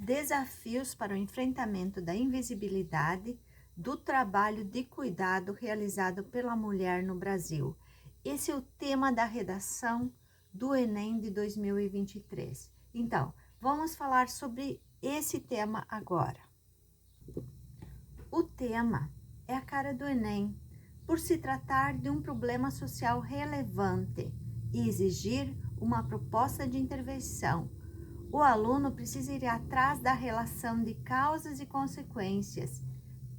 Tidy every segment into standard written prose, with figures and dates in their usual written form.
Desafios para o enfrentamento da invisibilidade do trabalho de cuidado realizado pela mulher no Brasil. Esse é o tema da redação do Enem de 2023. Então, vamos falar sobre esse tema agora. O tema é a cara do Enem, por se tratar de um problema social relevante e exigir uma proposta de intervenção. O aluno precisa ir atrás da relação de causas e consequências,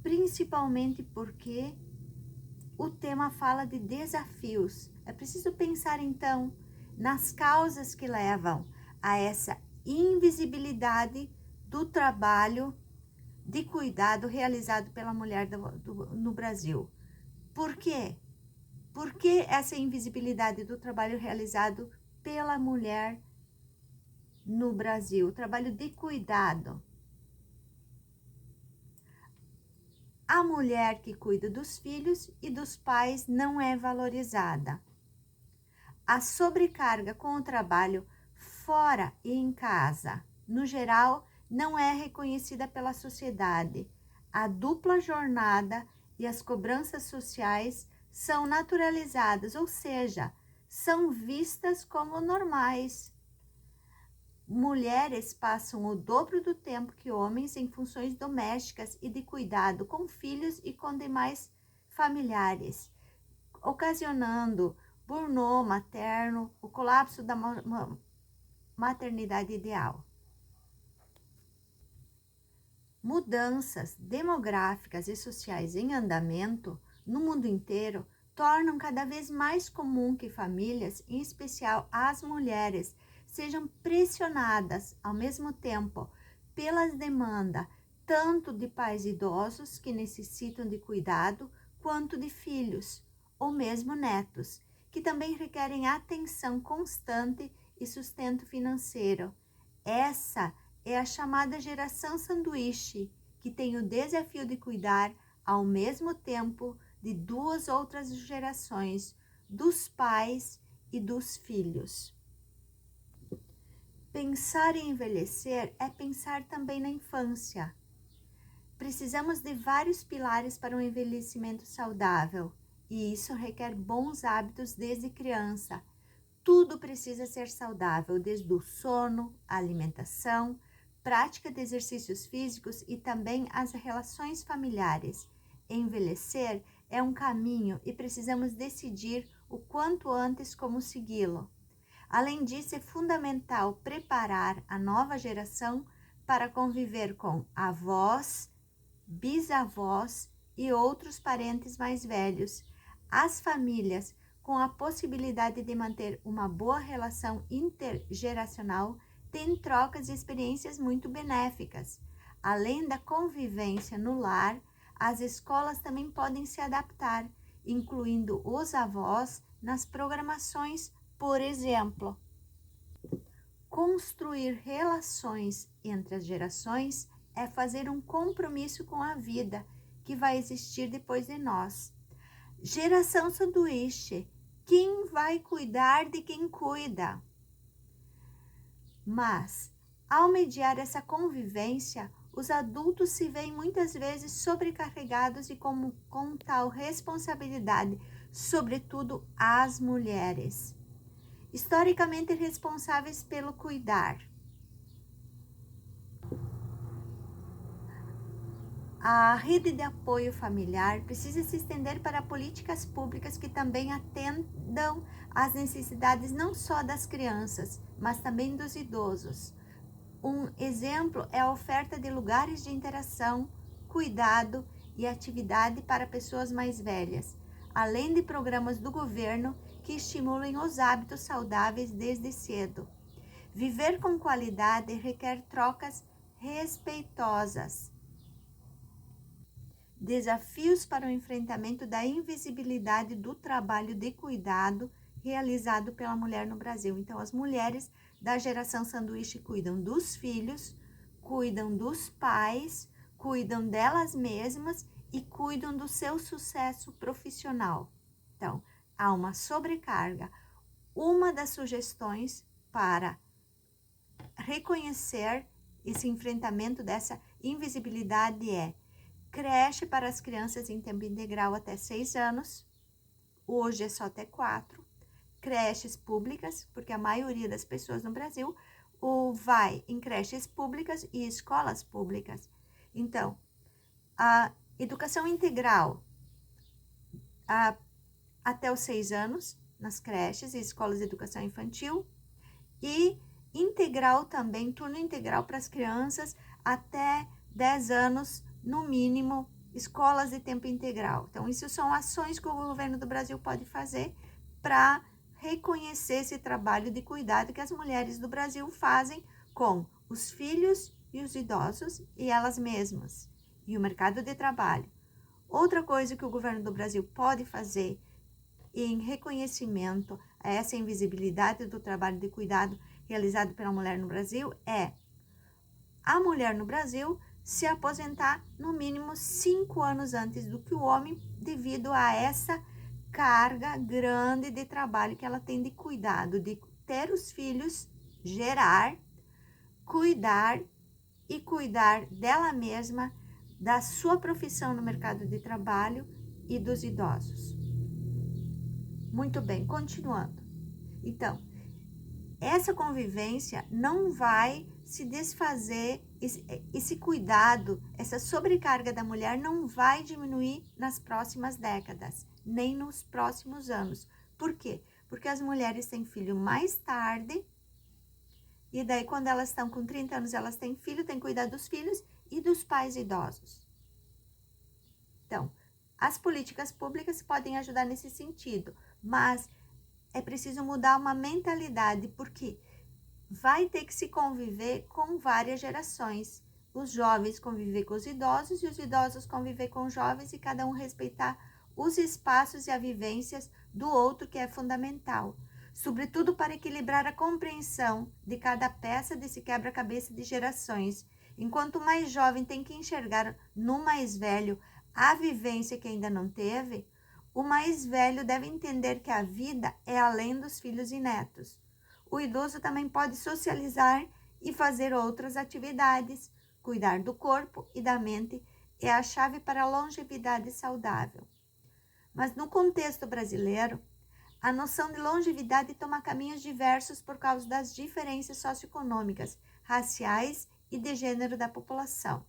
principalmente porque o tema fala de desafios. É preciso pensar, então, nas causas que levam a essa invisibilidade do trabalho de cuidado realizado pela mulher no Brasil. Por quê? Por que essa invisibilidade do trabalho realizado pela mulher no Brasil? O trabalho de cuidado. A mulher que cuida dos filhos e dos pais não é valorizada. A sobrecarga com o trabalho fora e em casa, no geral, não é reconhecida pela sociedade. A dupla jornada e as cobranças sociais são naturalizadas, ou seja, são vistas como normais. Mulheres passam o dobro do tempo que homens em funções domésticas e de cuidado com filhos e com demais familiares, ocasionando burnout materno, o colapso da maternidade ideal. Mudanças demográficas e sociais em andamento no mundo inteiro tornam cada vez mais comum que famílias, em especial as mulheres, sejam pressionadas ao mesmo tempo pelas demandas tanto de pais idosos que necessitam de cuidado, quanto de filhos ou mesmo netos, que também requerem atenção constante e sustento financeiro. Essa é a chamada geração sanduíche, que tem o desafio de cuidar ao mesmo tempo de duas outras gerações, dos pais e dos filhos. Pensar em envelhecer é pensar também na infância. Precisamos de vários pilares para um envelhecimento saudável, e isso requer bons hábitos desde criança. Tudo precisa ser saudável, desde o sono, a alimentação, prática de exercícios físicos e também as relações familiares. Envelhecer é um caminho e precisamos decidir o quanto antes como segui-lo. Além disso, é fundamental preparar a nova geração para conviver com avós, bisavós e outros parentes mais velhos. As famílias com a possibilidade de manter uma boa relação intergeracional têm trocas e experiências muito benéficas. Além da convivência no lar, as escolas também podem se adaptar, incluindo os avós nas programações. Por exemplo, construir relações entre as gerações é fazer um compromisso com a vida que vai existir depois de nós. Geração sanduíche. Quem vai cuidar de quem cuida? Mas, ao mediar essa convivência, os adultos se veem muitas vezes sobrecarregados e com tal responsabilidade, sobretudo as mulheres, historicamente responsáveis pelo cuidar. A rede de apoio familiar precisa se estender para políticas públicas que também atendam às necessidades não só das crianças, mas também dos idosos. Um exemplo é a oferta de lugares de interação, cuidado e atividade para pessoas mais velhas, além de programas do governo que estimulem os hábitos saudáveis desde cedo. Viver com qualidade requer trocas respeitosas. Desafios para o enfrentamento da invisibilidade do trabalho de cuidado realizado pela mulher no Brasil. Então, as mulheres da geração sanduíche cuidam dos filhos, cuidam dos pais, cuidam delas mesmas e cuidam do seu sucesso profissional. Então, há uma sobrecarga. Uma das sugestões para reconhecer esse enfrentamento dessa invisibilidade é creche para as crianças em tempo integral até 6 anos, hoje é só até 4, creches públicas, porque a maioria das pessoas no Brasil vai em creches públicas e escolas públicas. Então, a educação integral até os 6 anos, nas creches e escolas de educação infantil, e integral também, turno integral para as crianças até 10 anos, no mínimo, escolas de tempo integral. Então, isso são ações que o governo do Brasil pode fazer para reconhecer esse trabalho de cuidado que as mulheres do Brasil fazem com os filhos e os idosos e elas mesmas, e o mercado de trabalho. Outra coisa que o governo do Brasil pode fazer em reconhecimento a essa invisibilidade do trabalho de cuidado realizado pela mulher no Brasil é a mulher no Brasil se aposentar no mínimo 5 anos antes do que o homem, devido a essa carga grande de trabalho que ela tem de cuidado, de ter os filhos, gerar, cuidar e cuidar dela mesma, da sua profissão no mercado de trabalho e dos idosos. Muito bem, continuando. Então, essa convivência não vai se desfazer, esse cuidado, essa sobrecarga da mulher não vai diminuir nas próximas décadas, nem nos próximos anos. Por quê? Porque as mulheres têm filho mais tarde, e daí quando elas estão com 30 anos, elas têm filho, têm que cuidar dos filhos e dos pais idosos. Então, as políticas públicas podem ajudar nesse sentido, mas é preciso mudar uma mentalidade, porque vai ter que se conviver com várias gerações. Os jovens conviver com os idosos e os idosos conviver com os jovens, e cada um respeitar os espaços e as vivências do outro, que é fundamental. Sobretudo para equilibrar a compreensão de cada peça desse quebra-cabeça de gerações. Enquanto o mais jovem tem que enxergar no mais velho a vivência que ainda não teve, o mais velho deve entender que a vida é além dos filhos e netos. O idoso também pode socializar e fazer outras atividades. Cuidar do corpo e da mente é a chave para a longevidade saudável. Mas no contexto brasileiro, a noção de longevidade toma caminhos diversos por causa das diferenças socioeconômicas, raciais e de gênero da população.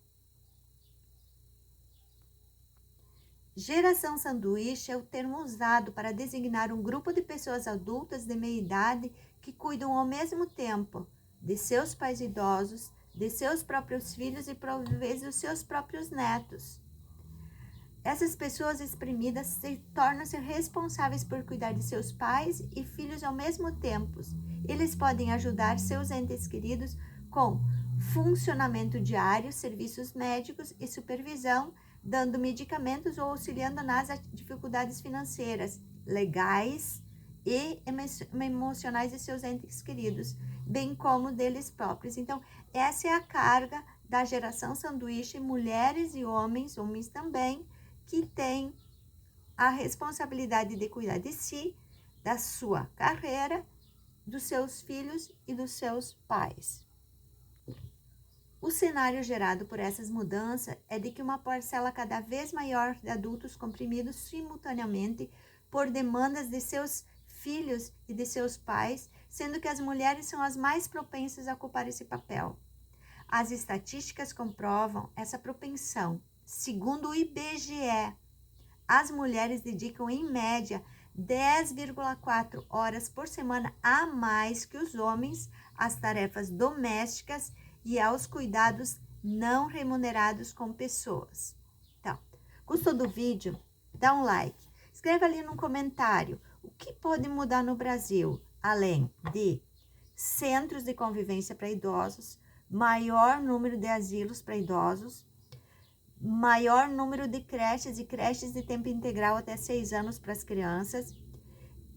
Geração sanduíche é o termo usado para designar um grupo de pessoas adultas de meia idade que cuidam ao mesmo tempo de seus pais idosos, de seus próprios filhos e, por vezes, dos seus próprios netos. Essas pessoas exprimidas tornam-se responsáveis por cuidar de seus pais e filhos ao mesmo tempo. Eles podem ajudar seus entes queridos com funcionamento diário, serviços médicos e supervisão, dando medicamentos ou auxiliando nas dificuldades financeiras, legais e emocionais de seus entes queridos, bem como deles próprios. Então, essa é a carga da geração sanduíche, mulheres e homens também, que têm a responsabilidade de cuidar de si, da sua carreira, dos seus filhos e dos seus pais. O cenário gerado por essas mudanças é de que uma parcela cada vez maior de adultos comprimidos simultaneamente por demandas de seus filhos e de seus pais, sendo que as mulheres são as mais propensas a ocupar esse papel. As estatísticas comprovam essa propensão. Segundo o IBGE, as mulheres dedicam em média 10,4 horas por semana a mais que os homens às tarefas domésticas e aos cuidados não remunerados com pessoas. Então, gostou do vídeo? Dá um like. Escreva ali no comentário o que pode mudar no Brasil, além de centros de convivência para idosos, maior número de asilos para idosos, maior número de creches e creches de tempo integral até 6 anos para as crianças,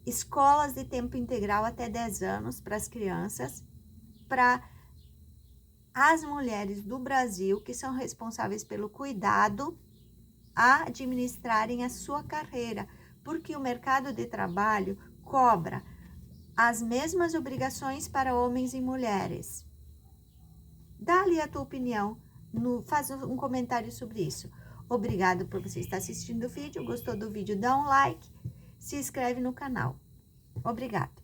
escolas de tempo integral até 10 anos para as crianças, para as mulheres do Brasil que são responsáveis pelo cuidado a administrarem a sua carreira, porque o mercado de trabalho cobra as mesmas obrigações para homens e mulheres. Dá ali a tua opinião, faz um comentário sobre isso. Obrigado por você estar assistindo o vídeo. Gostou do vídeo? Dá um like, se inscreve no canal. Obrigada.